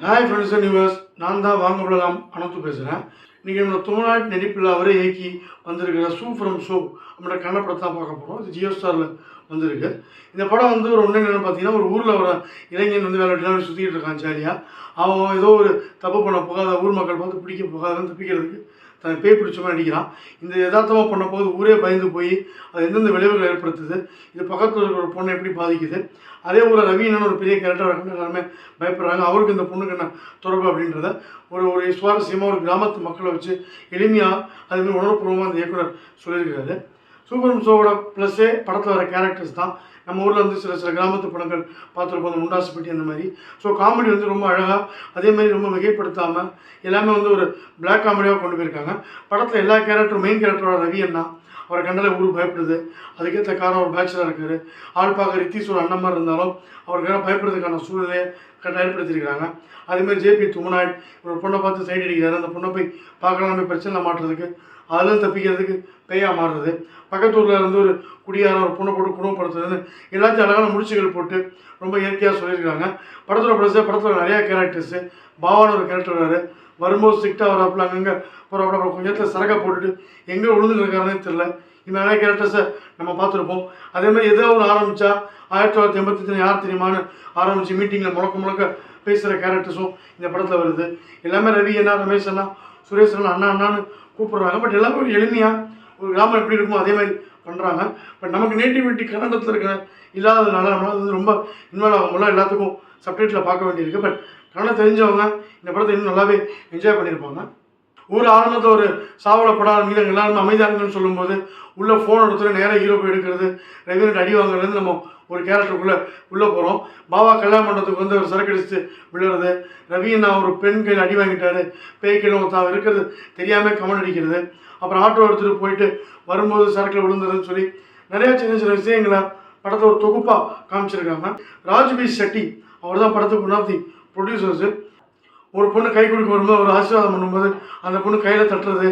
Hi friends and viewers, நான் தான் வாங்க விடலாம் அனந்து பேசுகிறேன். இன்றைக்கி நம்மளோட தமிழ்நாட்டு நடிப்பில் அவரே இயக்கி வந்திருக்கிற ஷூ ஃப்ரம் ஷோ நம்மளோட கன்னப்படத்தை தான் பார்க்க போகிறோம். இது ஜியோ ஸ்டாரில் வந்திருக்கு. இந்த படம் வந்து ஒரு ஒன்று என்னென்னு பார்த்தீங்கன்னா, ஒரு ஊரில் ஒரு இளைஞன் வந்து வேலை வெட்டிலாம் சுற்றிக்கிட்டு இருக்கான் ஜாலியாக. அவன் ஏதோ ஒரு தப்பு பண்ண போகாத ஊர் மக்கள் பார்த்து பிடிக்க போகாதுன்னு தப்பிக்கிறதுக்கு தன் பேய் பிடிச்ச மாதிரி நடிக்கிறான். இந்த யதார்த்தமாக பண்ண போது ஊரே பயந்து போய் அது எந்தெந்த விளைவுகள் ஏற்படுத்துது, இது பக்கத்தில் இருக்கிற ஒரு பொண்ணை எப்படி பாதிக்குது, அதே ஊரில் ரவின்னு ஒரு பெரிய கேரக்டர் இருக்குன்னு எல்லாருமே பயப்படுறாங்க. அவருக்கு இந்த பொண்ணுக்கு என்ன தொடர்பு அப்படின்றத ஒரு சுவாரஸ்யமாக ஒரு கிராமத்து மக்களை வச்சு எளிமையாக அதுமாதிரி உணர்வுபூர்வமாக அந்த இயக்குனர் சொல்லியிருக்கிறாரு. சூப்பர் ஷோவோட ப்ளஸ்ஸே படத்தில் வர கேரக்டர்ஸ் தான். நம்ம ஊரில் வந்து சில கிராமத்து படங்கள் பார்த்துருப்போம், அந்த முண்டாசுப்பட்டி அந்த மாதிரி. ஸோ காமெடி வந்து ரொம்ப அழகாக, அதேமாதிரி ரொம்ப மிகைப்படுத்தாமல் எல்லாமே வந்து ஒரு பிளாக் காமெடியாக கொண்டு போயிருக்காங்க. படத்தில் எல்லா கேரக்டரும் மெயின் கேரக்டரோட ரவி அண்ணா, அவரை கண்டாலே ஊர் பயப்படுது. அதுக்கேற்ற காரணம் ஒரு பேச்சுலர் இருக்கார். ஆள் பார்க்க ரித்தீஷோட அண்ணன் மாதிரி இருந்தாலும் அவருக்காக பயப்படுறதுக்கான சூழ்நிலையை ஏற்படுத்தியிருக்கிறாங்க. அதேமாதிரி ஜேபி துமநாயட் ஒரு பொண்ணை பார்த்து சைடு அடிக்கிறாரு. அந்த பொண்ணை போய் பார்க்கலாம், போய் பிரச்சனை மாட்டுறதுக்கு, அதெல்லாம் தப்பிக்கிறதுக்கு பேயா மாறுறது. பக்கத்து ஊரில் இருந்து ஒரு குடியார ஒரு பொண்ணை போட்டு குணப்படுத்துறதுன்னு எல்லாத்தையும் அழகான முடிச்சுகள் போட்டு ரொம்ப இயற்கையாக சொல்லியிருக்காங்க. படத்தில் நிறையா கேரக்டர்ஸு. பாவான ஒரு கேரக்டர் வராரு. வரும்போது ஸ்ட்ரிக்டாக வராப்பில் அங்கங்கே போகிறாப்புல, அப்புறம் கொஞ்சம் நேரத்தில் சரக்கை போட்டுட்டு எங்கே விழுந்துருக்காருன்னே தெரில. இந்த நிறைய கேரக்டர்ஸை நம்ம பார்த்துருப்போம். அதேமாதிரி ஏதோ ஒன்று ஆரம்பித்தா 1985 யார் தெரியுமான்னு ஆரம்பித்து மீட்டிங்கில் முழக்க பேசுகிற கேரக்டர்ஸும் இந்த படத்தில் வருது. எல்லாமே ரவி அண்ணா, ரமேஷ் அண்ணா, சுரேஷ் அண்ணா, அண்ணான்னு கூப்பிட்றாங்க. பட் எல்லாமே ஒரு எளிமையாக ஒரு கிராமம் எப்படி இருக்குமோ அதே மாதிரி பண்ணுறாங்க. பட் நமக்கு நேட்டிவிட்டி கன்னடத்தில் இருக்கிற இல்லாததுனால நம்மளால் வந்து ரொம்ப இன்வால்வ் ஆகும்போது எல்லாத்துக்கும் சப்டைட்டில் பார்க்க வேண்டியிருக்கு. பட் கன்னடம் தெரிஞ்சவங்க இந்த படத்தை இன்னும் நல்லாவே என்ஜாய் பண்ணியிருப்பாங்க. ஊர் ஆரம்பத்தில் ஒரு சாவலப்படாத மீதம் எல்லாருமே அமைதியாங்கன்னு சொல்லும்போது உள்ளே ஃபோன் எடுத்துகிட்டு நேராக ஹீரோ போய் எடுக்கிறது, ரெகுலர் அடி வாங்குறதுலேருந்து நம்ம ஒரு கேரக்டருக்குள்ளே போகிறோம். பாபா கல்யாண மண்டபத்துக்கு வந்து ஒரு சரக்கு அடிச்சு விழுறது, ரவியை ஒரு பெண் கையில் அடி வாங்கிட்டாரு, பேய் கையில் தான் இருக்கிறது தெரியாமல் கமெண்ட் அடிக்கிறது, அப்புறம் ஆட்டோ எடுத்துகிட்டு போயிட்டு வரும்போது சரக்கில் விழுந்துருதுன்னு சொல்லி நிறையா சின்ன விஷயங்களை படத்தை ஒரு தொகுப்பாக காமிச்சிருக்காங்க. ராஜ்பி ஷெட்டி அவர் தான் படத்துக்கு ஒன் ஆஃப் தி ப்ரொடியூசர்ஸு. ஒரு பொண்ணு கை கொடுக்க வரும்போது ஒரு ஆசீர்வாதம் பண்ணும்போது அந்த பொண்ணு கையில் தட்டுறது,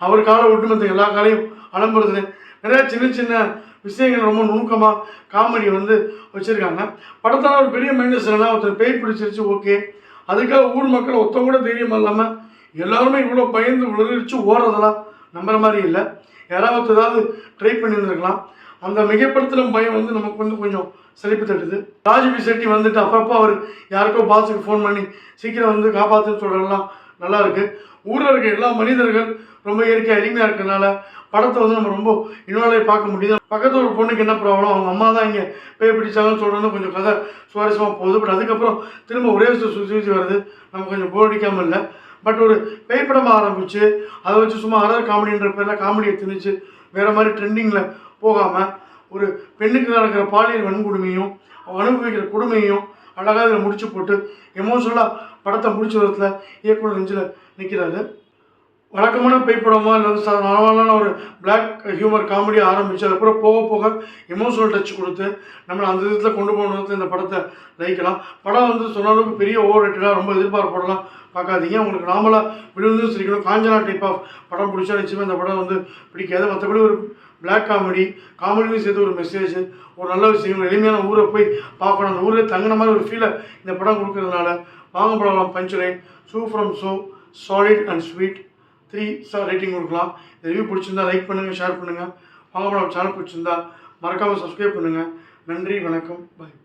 அவர் காலை விட்டு மற்ற எல்லா காலையும் அலம்புறது, நிறையா சின்ன விஷயங்கள் ரொம்ப நுணுக்கமாக காமெடி வந்து வச்சுருக்காங்க. படத்தால் ஒரு பெரிய மைனஸ் என்னன்னா, ஒருத்தர் பேய் பிடிச்சிருச்சு ஓகே, அதுக்காக ஊர் மக்கள் ஒருத்தவங்க கூட தைரியம் இல்லாமல் எல்லாருமே இவ்வளோ பயந்து விழுந்துருச்சு ஓடுறதெல்லாம் நம்புற மாதிரி இல்லை. யாராவது ஏதாவது ட்ரை பண்ணியிருந்துருக்கலாம். அந்த மிகைப்படுத்தின பயம் வந்து நமக்கு வந்து கொஞ்சம் செழிப்பு தட்டுது. ராஜ்பி ஷெட்டி வந்துட்டு அப்பப்போ அவர் யாருக்கோ பாஸுக்கு ஃபோன் பண்ணி சீக்கிரம் வந்து காப்பாற்றுன்னு சொல்கிறதெல்லாம் நல்லா இருக்குது. ஊரில் இருக்க எல்லா மனிதர்கள் ரொம்ப இயற்கையாக எளிமையாக இருக்கிறதுனால படத்தை வந்து நம்ம ரொம்ப இன்வால்வாகி பார்க்க முடியுது. பக்கத்தில் ஒரு பொண்ணுக்கு என்ன ப்ராப்ளம், அவங்க அம்மா தான் இங்கே பேய் பிடிச்சாங்கன்னு சொல்கிறது கொஞ்சம் கதை சுவாரஸ்யமாக போகுது. பட் அதுக்கப்புறம் திரும்ப ஒரே விஷயம் சுற்றி வருது, நம்ம கொஞ்சம் போர் அடிக்காமல் இல்லை. பட் ஒரு பேய் படமாக ஆரம்பித்து அதை வச்சு சும்மா ஹரர் காமெடின்ற பேரில் காமெடியை திணிச்சு வேறு மாதிரி ட்ரெண்டிங்கில் போகாமல் ஒரு பெண்ணுக்கு நடக்கிற பாலியல் வன்கொடுமையும் அவன் அனுபவிக்கிற கொடுமையும் அழகாக இதில் முடிச்சு போட்டு எமோஷனலாக படத்தை முடிச்ச விதத்தில் இயக்குனர் நெஞ்சில் நிற்கிறாரு. வழக்கமான பேய் படமாக இல்லை வந்து நார்மலான ஒரு பிளாக் ஹியூமர் காமெடியாக ஆரம்பித்து அதுக்கப்புறம் போக எமோஷனல் டச் கொடுத்து நம்மளை அந்த விதத்தில் கொண்டு போகணுன்னு இந்த படத்தை லைக்கலாம். படம் வந்து சொன்ன அளவுக்கு பெரிய ஓவர் ரேட்டடாக ரொம்ப எதிர்பார்ப்படலாம் பார்க்காதீங்க. உங்களுக்கு நார்மலாக விழுந்து சிரிக்கணும், காஞ்சனா டைப் ஆஃப் படம் பிடிச்சா நிச்சயமாக இந்த படம் வந்து பிடிக்காது. மற்றபடி ஒரு பிளாக் காமெடியும் சேர்த்து ஒரு மெசேஜ், ஒரு நல்ல விஷயம், எளிமையான ஊரை போய் பார்க்கணும், அந்த ஊரில் தங்கின மாதிரி ஒரு ஃபீலை இந்த படம் கொடுக்கறதுனால வாங்க படம் punchline show from show solid and sweet 3 star rating கொடுக்கலாம். இந்த ரிவ்யூ பிடிச்சிருந்தா லைக் பண்ணுங்கள், ஷேர் பண்ணுங்கள். வாங்க படம் சேனல் பிடிச்சிருந்தா மறக்காமல் சப்ஸ்கிரைப் பண்ணுங்கள். நன்றி, வணக்கம், பாய்.